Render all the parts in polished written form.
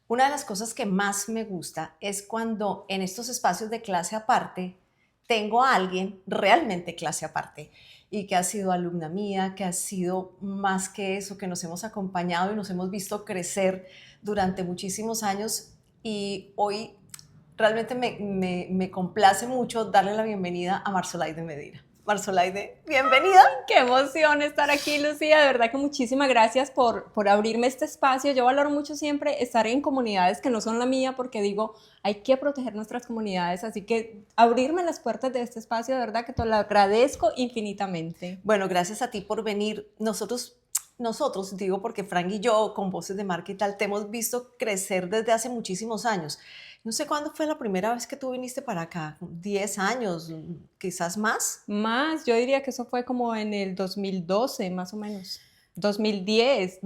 Una de las cosas que más me gusta es cuando en estos espacios de clase aparte tengo a alguien realmente clase aparte y que ha sido alumna mía, que ha sido más que eso, que nos hemos acompañado y nos hemos visto crecer durante muchísimos años y hoy realmente me complace mucho darle la bienvenida a Marzolaide Medina. Marzolaide, bienvenida. Qué emoción estar aquí, Lucía. De verdad que muchísimas gracias por abrirme este espacio. Yo valoro mucho siempre estar en comunidades que no son la mía porque digo, hay que proteger nuestras comunidades. Así que abrirme las puertas de este espacio, de verdad que te lo agradezco infinitamente. Bueno, gracias a ti por venir. Nosotros, digo porque Frank y yo, con Voces de Marca y tal, te hemos visto crecer desde hace muchísimos años. No sé cuándo fue la primera vez que tú viniste para acá, 10 años, quizás más. Más, yo diría que eso fue como en el 2012, más o menos. 2010,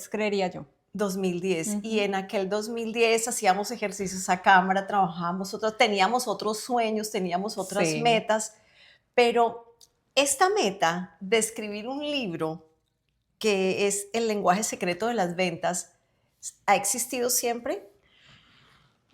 creería yo. 2010. Y Ujú. en aquel 2010 hacíamos ejercicios a cámara, trabajábamos teníamos otros sueños, teníamos otras Sí. metas, pero esta meta de escribir un libro que es el lenguaje secreto de las ventas, ¿ha existido siempre?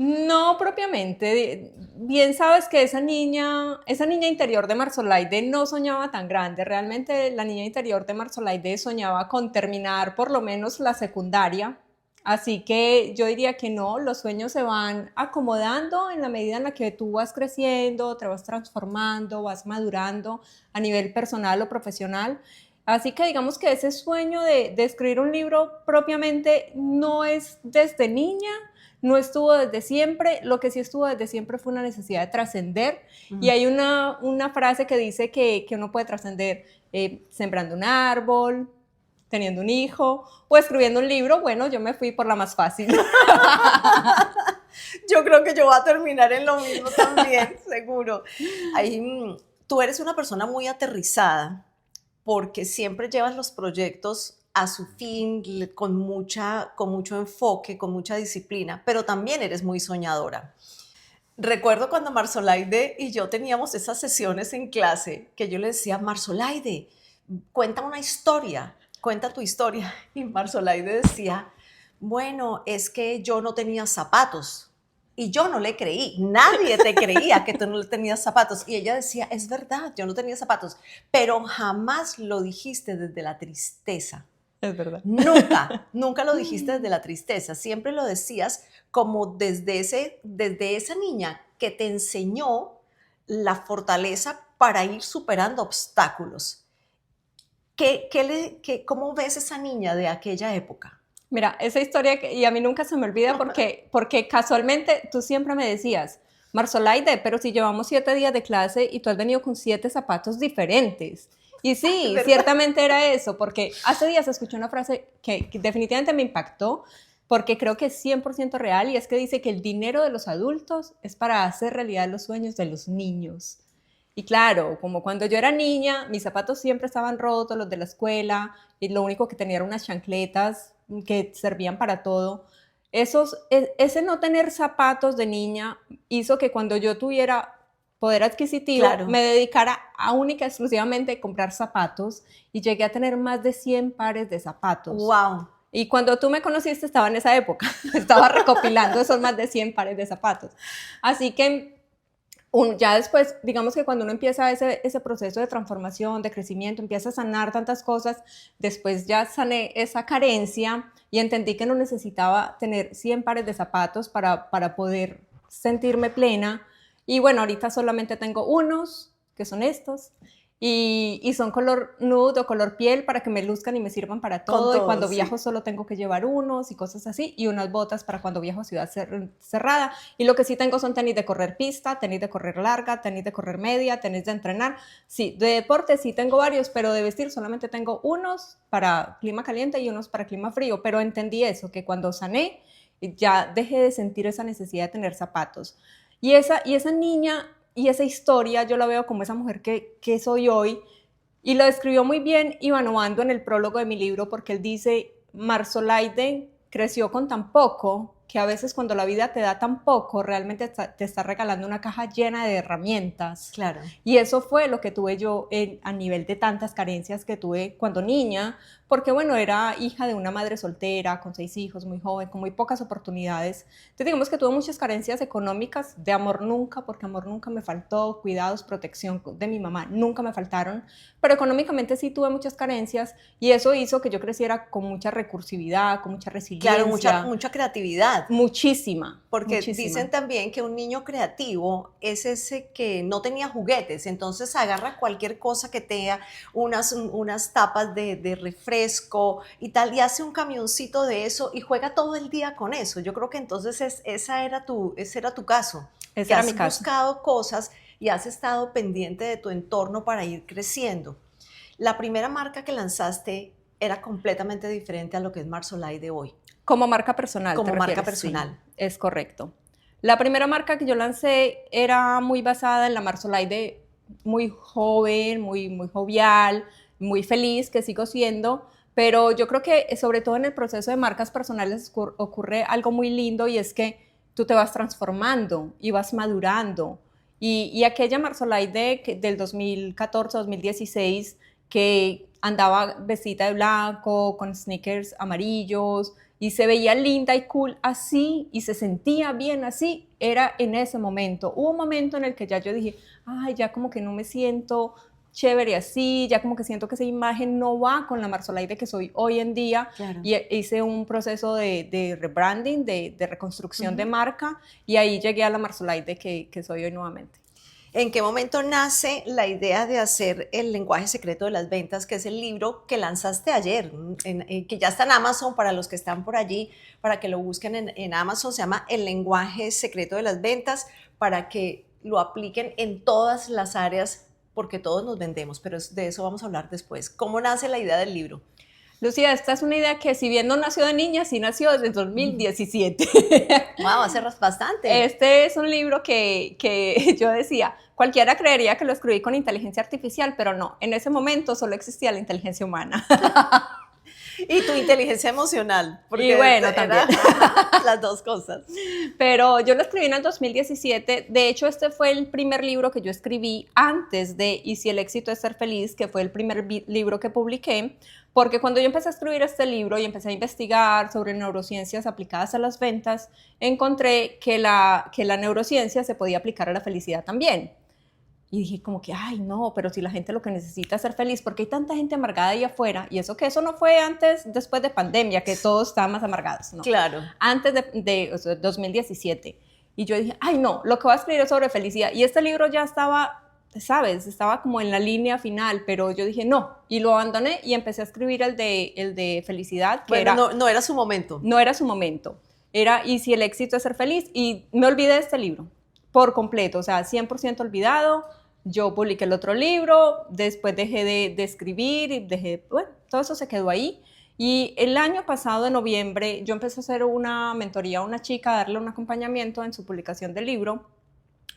No propiamente. Bien sabes que esa niña interior de Marzolaide no soñaba tan grande. Realmente la niña interior de Marzolaide soñaba con terminar por lo menos la secundaria. Así que yo diría que no, los sueños se van acomodando en la medida en la que tú vas creciendo, te vas transformando, vas madurando a nivel personal o profesional. Así que digamos que ese sueño de escribir un libro propiamente no es desde niña, no estuvo desde siempre, lo que sí estuvo desde siempre fue una necesidad de trascender. Y hay una frase que dice que uno puede trascender sembrando un árbol, teniendo un hijo o escribiendo un libro. Bueno, yo me fui por la más fácil. Yo creo que yo voy a terminar en lo mismo también, seguro. Ahí, tú eres una persona muy aterrizada porque siempre llevas los proyectos a su fin con mucho enfoque, con mucha disciplina, pero también eres muy soñadora. Recuerdo cuando Marzolaide y yo teníamos esas sesiones en clase que yo le decía, Marzolaide, cuenta una historia, cuenta tu historia. Y Marzolaide decía, bueno, es que yo no tenía zapatos. Y yo no le creí, nadie te creía que tú no tenías zapatos. Y ella decía, es verdad, yo no tenía zapatos, pero jamás lo dijiste desde la tristeza. Es verdad. Nunca lo dijiste desde la tristeza, siempre lo decías como desde esa niña que te enseñó la fortaleza para ir superando obstáculos. ¿Cómo ves esa niña de aquella época? Mira, esa historia, y a mí nunca se me olvida porque casualmente tú siempre me decías, Marzolaide, pero si llevamos 7 días de clase y tú has venido con 7 zapatos diferentes. Y Es sí, verdad. ciertamente era eso, porque hace días escuché una frase que definitivamente me impactó, porque creo que es 100% real, y es que dice que el dinero de los adultos es para hacer realidad los sueños de los niños. Y claro, como cuando yo era niña, mis zapatos siempre estaban rotos, los de la escuela, y lo único que tenía eran unas chancletas que servían para todo. Ese no tener zapatos de niña hizo que cuando yo tuviera poder adquisitivo Claro. me dedicara a única y exclusivamente a comprar zapatos y llegué a tener más de 100 pares de zapatos. Wow. Y cuando tú me conociste estaba en esa época, estaba recopilando esos más de 100 pares de zapatos. Así que ya después, digamos que cuando uno empieza ese proceso de transformación, de crecimiento, empieza a sanar tantas cosas, después ya sané esa carencia y entendí que no necesitaba tener 100 pares de zapatos para poder sentirme plena. Y bueno, ahorita solamente tengo unos, que son estos, y son color nude o color piel para que me luzcan y me sirvan para Con todo. Y todo, cuando viajo sí. solo tengo que llevar unos y cosas así, y unas botas para cuando viajo a ciudad cerrada. Y lo que sí tengo son tenis de correr pista, tenis de correr larga, tenis de correr media, tenis de entrenar. Sí, de deporte sí tengo varios, pero de vestir solamente tengo unos para clima caliente y unos para clima frío. Pero entendí eso, que cuando sané ya dejé de sentir esa necesidad de tener zapatos. Y esa niña y esa historia yo la veo como esa mujer que soy hoy. Y lo describió muy bien Iván Obando en el prólogo de mi libro, porque él dice, Marzolaide creció con tan poco que a veces cuando la vida te da tan poco, realmente te está regalando una caja llena de herramientas. Claro. Y eso fue lo que tuve yo a nivel de tantas carencias que tuve cuando niña, porque bueno, era hija de una madre soltera, con 6 hijos, muy joven, con muy pocas oportunidades. Entonces digamos que tuve muchas carencias económicas, de amor nunca, porque amor nunca me faltó, cuidados, protección de mi mamá nunca me faltaron, pero económicamente sí tuve muchas carencias y eso hizo que yo creciera con mucha recursividad, con mucha resiliencia. Claro, mucha creatividad. Muchísima. Porque muchísima. dicen también que un niño creativo es ese que no tenía juguetes, entonces agarra cualquier cosa que tenga unas tapas de refresco y tal, y hace un camioncito de eso y juega todo el día con eso. Yo creo que entonces ese era tu caso. Ese era mi caso. Has buscado cosas y has estado pendiente de tu entorno para ir creciendo. La primera marca que lanzaste era completamente diferente a lo que es Marsolai de hoy. Como marca personal. Como marca personal. Sí, es correcto. La primera marca que yo lancé era muy basada en la Marsolai de muy joven, muy jovial, muy feliz, que sigo siendo, pero yo creo que sobre todo en el proceso de marcas personales ocurre algo muy lindo y es que tú te vas transformando y vas madurando. Y aquella Marsolai del 2014-2016 que andaba vestida de blanco, con sneakers amarillos, y se veía linda y cool así, y se sentía bien así, era en ese momento. Hubo un momento en el que ya yo dije, ay, ya como que no me siento chévere así, ya como que siento que esa imagen no va con la Marsolai que soy hoy en día. Claro. Y hice un proceso de rebranding, de reconstrucción de marca, y ahí llegué a la Marsolai que soy hoy nuevamente. ¿En qué momento nace la idea de hacer El lenguaje secreto de las ventas, que es el libro que lanzaste ayer, que ya está en Amazon para los que están por allí, para que lo busquen en Amazon? Se llama El lenguaje secreto de las ventas, para que lo apliquen en todas las áreas, porque todos nos vendemos, pero de eso vamos a hablar después. ¿Cómo nace la idea del libro? Lucía, esta es una idea que si bien no nació de niña, sí nació desde 2017. Wow, hace bastante. Este es un libro que yo decía, cualquiera creería que lo escribí con inteligencia artificial, pero no, en ese momento solo existía la inteligencia humana. Y tu inteligencia emocional. Porque y bueno, también. Las dos cosas. Pero yo lo escribí en el 2017. De hecho, este fue el primer libro que yo escribí antes de Y si el éxito es ser feliz, que fue el primer libro que publiqué. Porque cuando yo empecé a escribir este libro y empecé a investigar sobre neurociencias aplicadas a las ventas, encontré que la neurociencia se podía aplicar a la felicidad también. Y dije como que, ay no, pero si la gente lo que necesita es ser feliz, porque hay tanta gente amargada ahí afuera, y eso no fue después de pandemia, que todos estaban más amargados, ¿no? Claro. Antes de 2017. Y yo dije, ay no, lo que voy a escribir es sobre felicidad. Y este libro ya estaba, ¿sabes? Estaba como en la línea final, pero yo dije no, y lo abandoné y empecé a escribir el de felicidad, que no era su momento. No era su momento. Era Y si el éxito es ser feliz, y me olvidé de este libro por completo, o sea, 100% olvidado. Yo publiqué el otro libro, después dejé de escribir y bueno, todo eso se quedó ahí. Y el año pasado, en noviembre, yo empecé a hacer una mentoría a una chica, a darle un acompañamiento en su publicación del libro,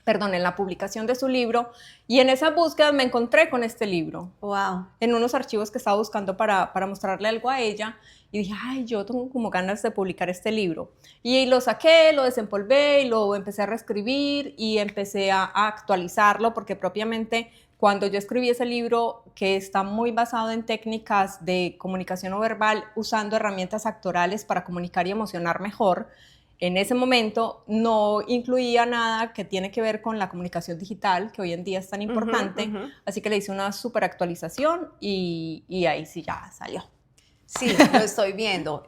en la publicación de su libro, y en esa búsqueda me encontré con este libro. Wow. En unos archivos que estaba buscando para mostrarle algo a ella, y dije, ay, yo tengo como ganas de publicar este libro. Y lo saqué, lo desempolvé, y lo empecé a reescribir, y empecé a actualizarlo, porque propiamente cuando yo escribí ese libro, que está muy basado en técnicas de comunicación no verbal, usando herramientas actorales para comunicar y emocionar mejor, en ese momento no incluía nada que tiene que ver con la comunicación digital, que hoy en día es tan importante, así que le hice una super actualización y ahí sí ya salió. Sí, lo estoy viendo,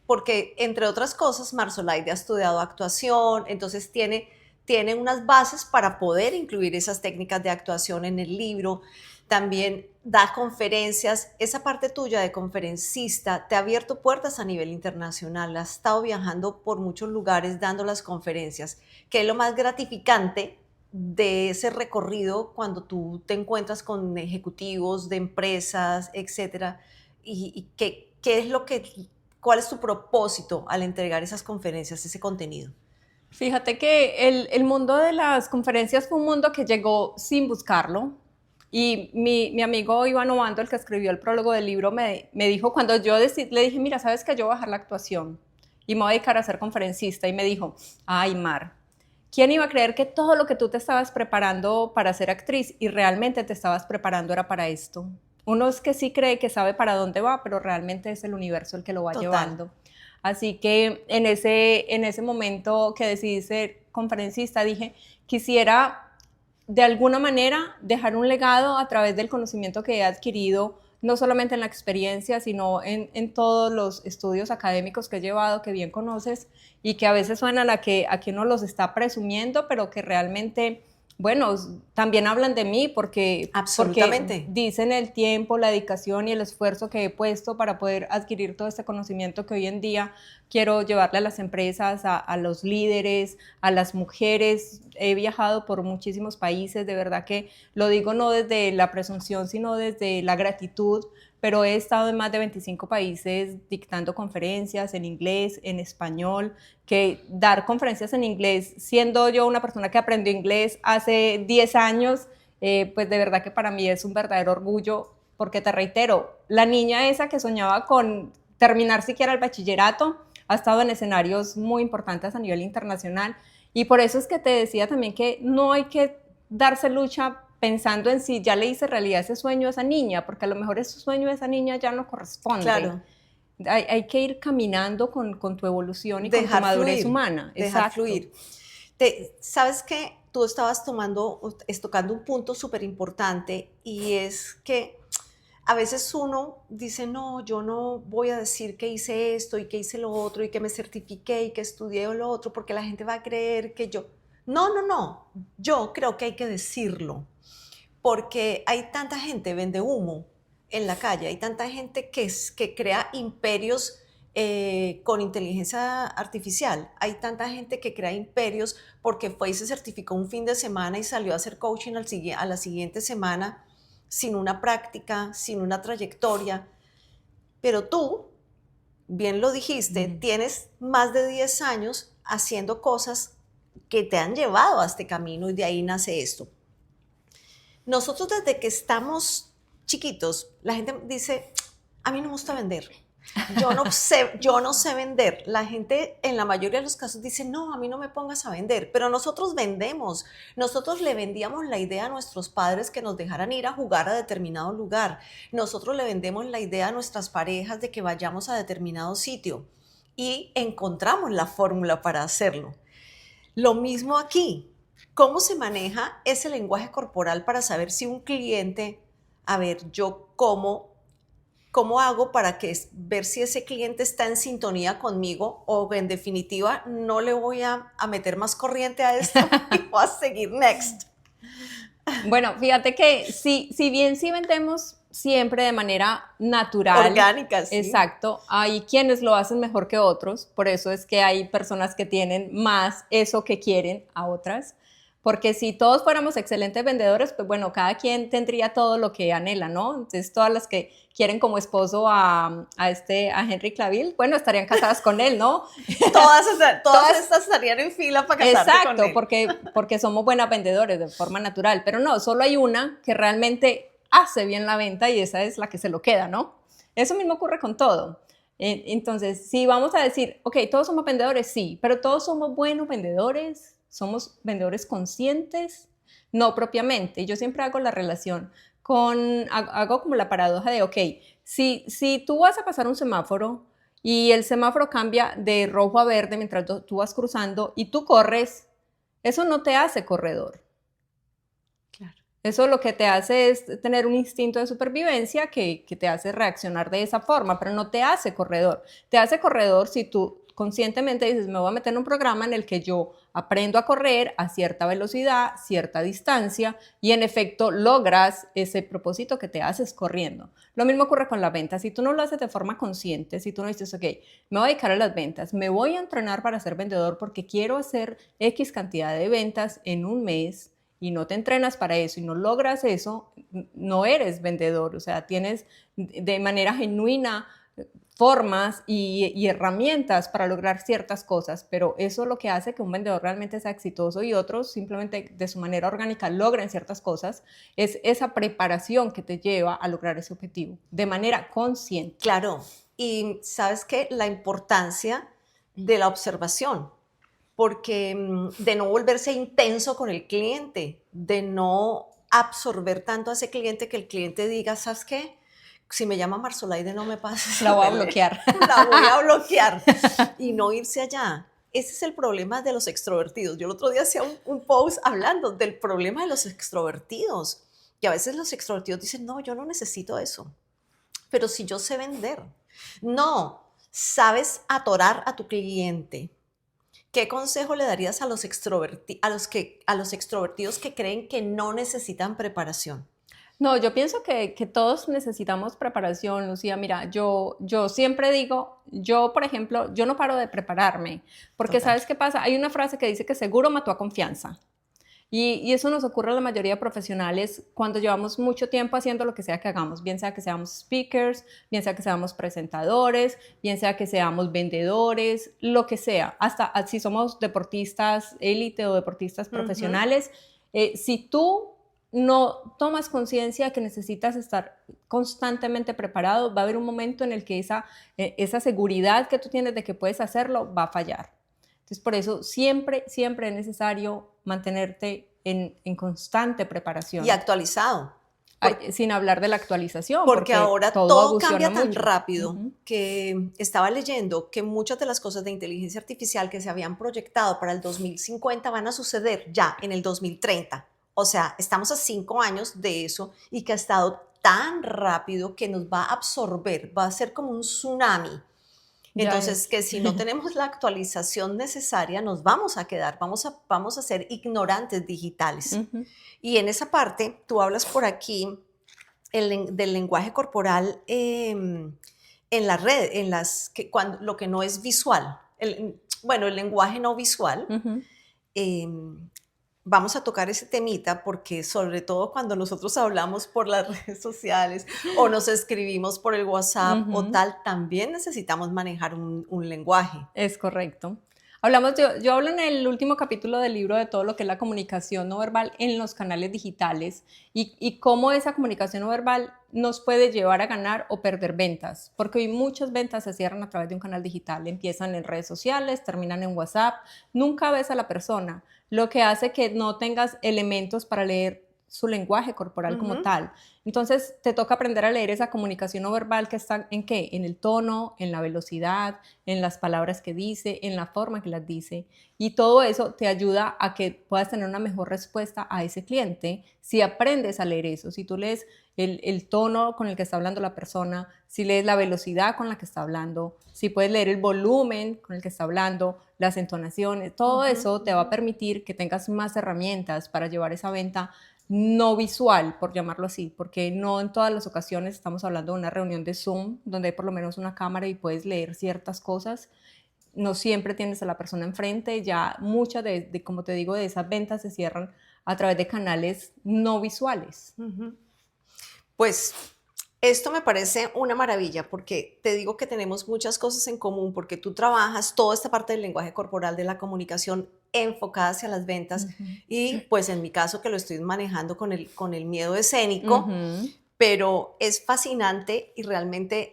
porque entre otras cosas Marsolai ha estudiado actuación, entonces tiene unas bases para poder incluir esas técnicas de actuación en el libro. También da conferencias. Esa parte tuya de conferencista te ha abierto puertas a nivel internacional. Has estado viajando por muchos lugares dando las conferencias, que es lo más gratificante de ese recorrido cuando tú te encuentras con ejecutivos de empresas, etcétera. ¿Y qué es cuál es tu propósito al entregar esas conferencias, ese contenido? Fíjate que el mundo de las conferencias fue un mundo que llegó sin buscarlo. Y mi amigo Iván Obando, el que escribió el prólogo del libro, me dijo cuando yo le dije, mira, ¿sabes qué? Yo voy a dejar la actuación y me voy a dedicar a ser conferencista. Y me dijo, ay, Mar, ¿quién iba a creer que todo lo que tú te estabas preparando para ser actriz y realmente te estabas preparando era para esto? Uno es que sí cree que sabe para dónde va, pero realmente es el universo el que lo va llevando. Así que en ese momento que decidí ser conferencista, dije, quisiera de alguna manera dejar un legado a través del conocimiento que he adquirido, no solamente en la experiencia, sino en todos los estudios académicos que he llevado, que bien conoces, y que a veces suenan a que uno los está presumiendo, pero que realmente, bueno, también hablan de mí porque dicen el tiempo, la dedicación y el esfuerzo que he puesto para poder adquirir todo este conocimiento que hoy en día quiero llevarle a las empresas, a los líderes, a las mujeres. He viajado por muchísimos países, de verdad que lo digo no desde la presunción, sino desde la gratitud, pero he estado en más de 25 países dictando conferencias en inglés, en español, que dar conferencias en inglés, siendo yo una persona que aprendió inglés hace 10 años, pues de verdad que para mí es un verdadero orgullo, porque te reitero, la niña esa que soñaba con terminar siquiera el bachillerato, ha estado en escenarios muy importantes a nivel internacional, y por eso es que te decía también que no hay que darse lucha pensando en si ya le hice realidad ese sueño a esa niña, porque a lo mejor ese sueño de esa niña ya no corresponde. Claro. Hay que ir caminando con tu evolución y con tu madurez humana. Dejar fluir. ¿Sabes qué? Tú estabas tocando un punto súper importante, y es que a veces uno dice, no, yo no voy a decir que hice esto y que hice lo otro y que me certifiqué y que estudié lo otro porque la gente va a creer que yo... No. Yo creo que hay que decirlo, porque hay tanta gente vende humo en la calle, hay tanta gente que crea imperios con inteligencia artificial, hay tanta gente que crea imperios porque fue y se certificó un fin de semana y salió a hacer coaching a la siguiente semana sin una práctica, sin una trayectoria. Pero tú, bien lo dijiste, tienes más de 10 años haciendo cosas que te han llevado a este camino, y de ahí nace esto. Nosotros desde que estamos chiquitos, la gente dice, a mí no me gusta vender, yo no sé vender. La gente en la mayoría de los casos dice, no, a mí no me pongas a vender, pero nosotros vendemos. Nosotros le vendíamos la idea a nuestros padres que nos dejaran ir a jugar a determinado lugar. Nosotros le vendemos la idea a nuestras parejas de que vayamos a determinado sitio, y encontramos la fórmula para hacerlo. Lo mismo aquí. ¿Cómo se maneja ese lenguaje corporal para saber si un cliente, a ver, yo cómo hago para ver si ese cliente está en sintonía conmigo, o en definitiva no le voy a meter más corriente a esto y voy a seguir next? Bueno, fíjate que si bien sí vendemos siempre de manera natural, orgánica, sí. Exacto, hay quienes lo hacen mejor que otros, por eso es que hay personas que tienen más eso que quieren a otras, porque si todos fuéramos excelentes vendedores, pues bueno, cada quien tendría todo lo que anhela, ¿no? Entonces todas las que quieren como esposo a Henry Cavill, bueno, estarían casadas con él, ¿no? Todas estas estarían en fila para casarse con él. Exacto, porque somos buenas vendedores de forma natural, pero no, solo hay una que realmente hace bien la venta, y esa es la que se lo queda, ¿no? Eso mismo ocurre con todo. Entonces, si vamos a decir, ok, todos somos vendedores, sí, pero todos somos buenos vendedores, somos vendedores conscientes, no propiamente. Yo siempre hago la relación hago como la paradoja de, ok, si tú vas a pasar un semáforo y el semáforo cambia de rojo a verde mientras tú vas cruzando y tú corres, eso no te hace corredor. Claro. Eso lo que te hace es tener un instinto de supervivencia que te hace reaccionar de esa forma, pero no te hace corredor. Te hace corredor si tú conscientemente dices, me voy a meter en un programa en el que yo aprendo a correr a cierta velocidad, cierta distancia, y en efecto logras ese propósito que te haces corriendo. Lo mismo ocurre con la venta. Si tú no lo haces de forma consciente, si tú no dices, ok, me voy a dedicar a las ventas, me voy a entrenar para ser vendedor porque quiero hacer X cantidad de ventas en un mes, y no te entrenas para eso y no logras eso, no eres vendedor. O sea, tienes de manera genuina formas y herramientas para lograr ciertas cosas, pero eso es lo que hace que un vendedor realmente sea exitoso y otros simplemente de su manera orgánica logren ciertas cosas, es esa preparación que te lleva a lograr ese objetivo de manera consciente. Claro, y ¿sabes qué? La importancia de la observación, porque de no volverse intenso con el cliente, de no absorber tanto a ese cliente que el cliente diga, ¿sabes qué? Si me llama Marzolaide no me pases. La voy a bloquear. La voy a bloquear y no irse allá. Ese es el problema de los extrovertidos. Yo el otro día hacía un post hablando del problema de los extrovertidos. Y a veces los extrovertidos dicen, no, yo no necesito eso. Pero si yo sé vender, no, sabes atorar a tu cliente. ¿Qué consejo le darías a los extrovertidos que creen que no necesitan preparación? No, yo pienso que todos necesitamos preparación, Lucía. Mira, yo siempre digo, yo, por ejemplo, yo no paro de prepararme, porque Total. ¿sabes qué pasa? Hay una frase que dice que seguro mató a confianza. Y eso nos ocurre a la mayoría de profesionales cuando llevamos mucho tiempo haciendo lo que sea que hagamos, bien sea que seamos speakers, bien sea que seamos presentadores, bien sea que seamos vendedores, lo que sea, hasta si somos deportistas élite o deportistas profesionales. Si tú no tomas conciencia de que necesitas estar constantemente preparado, va a haber un momento en el que esa seguridad que tú tienes de que puedes hacerlo va a fallar. Entonces, por eso siempre, siempre es necesario mantenerte en constante preparación. Y actualizado. Sin hablar de la actualización. Porque ahora todo cambia tan mucho. rápido que estaba leyendo que muchas de las cosas de inteligencia artificial que se habían proyectado para el 2050 van a suceder ya en el 2030. O sea, estamos a 5 años de eso y que ha estado tan rápido que nos va a absorber, va a ser como un tsunami. Entonces, que si no tenemos la actualización necesaria, nos vamos a quedar, vamos a ser ignorantes digitales. Y en esa parte, tú hablas por aquí del lenguaje corporal en la red, lo que no es visual. El lenguaje no visual. Vamos a tocar ese temita porque sobre todo cuando nosotros hablamos por las redes sociales o nos escribimos por el WhatsApp o tal, también necesitamos manejar un lenguaje. Es correcto. Yo hablo en el último capítulo del libro de todo lo que es la comunicación no verbal en los canales digitales y cómo esa comunicación no verbal nos puede llevar a ganar o perder ventas, porque hoy muchas ventas se cierran a través de un canal digital, empiezan en redes sociales, terminan en WhatsApp, nunca ves a la persona, lo que hace que no tengas elementos para leer su lenguaje corporal como tal. Entonces, te toca aprender a leer esa comunicación no verbal que está ¿en qué? En el tono, en la velocidad, en las palabras que dice, en la forma que las dice. Y todo eso te ayuda a que puedas tener una mejor respuesta a ese cliente si aprendes a leer eso. Si tú lees el tono con el que está hablando la persona, si lees la velocidad con la que está hablando, si puedes leer el volumen con el que está hablando, las entonaciones, todo eso te va a permitir que tengas más herramientas para llevar esa venta no visual, por llamarlo así, porque no en todas las ocasiones estamos hablando de una reunión de Zoom, donde hay por lo menos una cámara y puedes leer ciertas cosas. No siempre tienes a la persona enfrente, ya muchas como te digo, de esas ventas se cierran a través de canales no visuales. Pues esto me parece una maravilla porque te digo que tenemos muchas cosas en común porque tú trabajas toda esta parte del lenguaje corporal, de la comunicación enfocada hacia las ventas y pues en mi caso que lo estoy manejando con el miedo escénico, pero es fascinante y realmente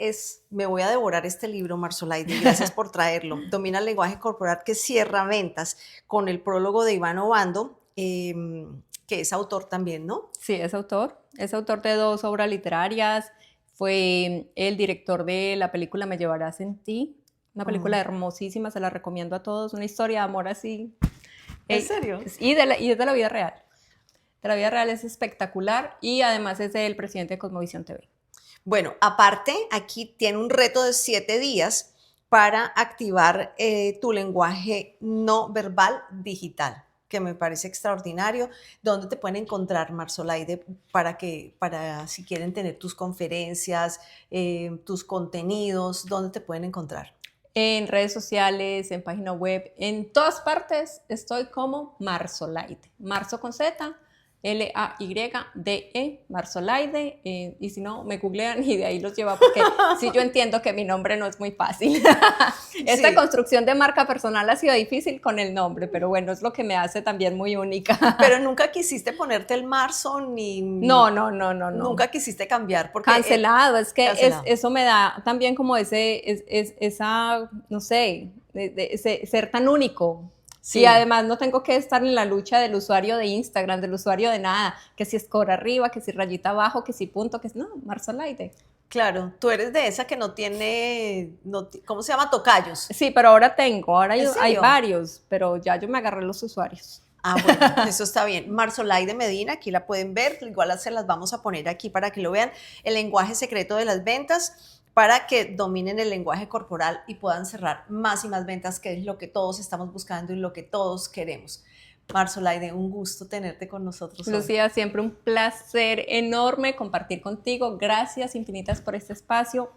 me voy a devorar este libro, Marzolaide, gracias por traerlo. Domina el lenguaje corporal que cierra ventas, con el prólogo de Iván Obando, que es autor también, ¿no? Sí, es autor de 2 obras literarias, fue el director de la película Me llevarás en ti, una película hermosísima, se la recomiendo a todos, una historia de amor así. ¿En serio? Y es de la vida real. De la vida real, es espectacular y además es el presidente de Cosmovisión TV. Bueno, aparte, aquí tiene un reto de 7 días para activar tu lenguaje no verbal digital, que me parece extraordinario. ¿Dónde te pueden encontrar, Marzolaide, para si quieren tener tus conferencias, tus contenidos, dónde te pueden encontrar? En redes sociales, en página web, en todas partes estoy como Marzolaide. Marzo con Z, Laide, Marzolaide, y si no, me googlean y de ahí los lleva, porque sí, yo entiendo que mi nombre no es muy fácil. Esta construcción de marca personal ha sido difícil con el nombre, pero bueno, es lo que me hace también muy única. Pero nunca quisiste ponerte el Marzo ni... No. Nunca quisiste cambiar porque... Cancelado, es que eso me da también como esa, no sé, ser tan único. Sí. Y además no tengo que estar en la lucha del usuario de Instagram, del usuario de nada, que si score arriba, que si rayita abajo, que si punto, que si no, Marzolaide. Claro, tú eres de esa que no tiene, ¿cómo se llama? Tocayos. Sí, pero ahora hay ¿En serio? varios, pero ya yo me agarré los usuarios. Ah, bueno, eso está bien. Marzolaide Medina, aquí la pueden ver, igual se las vamos a poner aquí para que lo vean. El lenguaje secreto de las ventas, para que dominen el lenguaje corporal y puedan cerrar más y más ventas, que es lo que todos estamos buscando y lo que todos queremos. Marzolaide, un gusto tenerte con nosotros hoy. Lucía, siempre un placer enorme compartir contigo. Gracias infinitas por este espacio.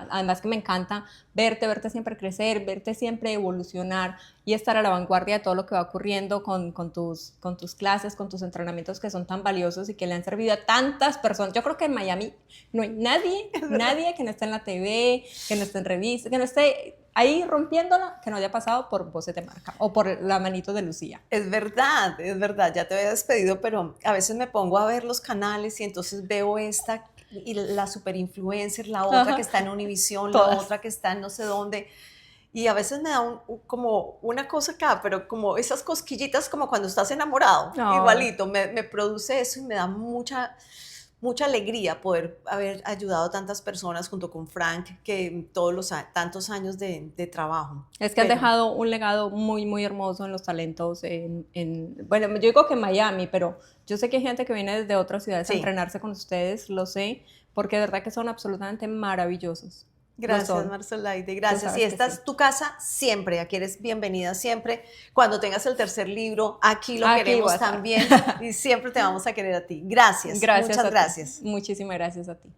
Además que me encanta verte siempre crecer, verte siempre evolucionar y estar a la vanguardia de todo lo que va ocurriendo con tus clases, con tus entrenamientos que son tan valiosos y que le han servido a tantas personas. Yo creo que en Miami no hay nadie que no esté en la TV, que no esté en revistas, que no esté ahí rompiéndola, que no haya pasado por Voces de Marca o por la manito de Lucía. Es verdad, ya te había despedido, pero a veces me pongo a ver los canales y entonces veo esta y la super influencer, la otra que está en Univision, la otra que está en no sé dónde, y a veces me da como una cosa acá, pero como esas cosquillitas como cuando estás enamorado, igualito, me produce eso y me da mucha alegría poder haber ayudado a tantas personas junto con Frank, que tantos años de trabajo. Es que han dejado un legado muy, muy hermoso en los talentos, bueno, yo digo que en Miami, pero yo sé que hay gente que viene desde otras ciudades a entrenarse con ustedes, lo sé, porque de verdad que son absolutamente maravillosos. Gracias, Marzolaide, gracias. Y esta es tu casa siempre, aquí eres bienvenida siempre. Cuando tengas el tercer libro, aquí lo queremos también y siempre te vamos a querer a ti. Gracias, muchas gracias. Muchísimas gracias a ti.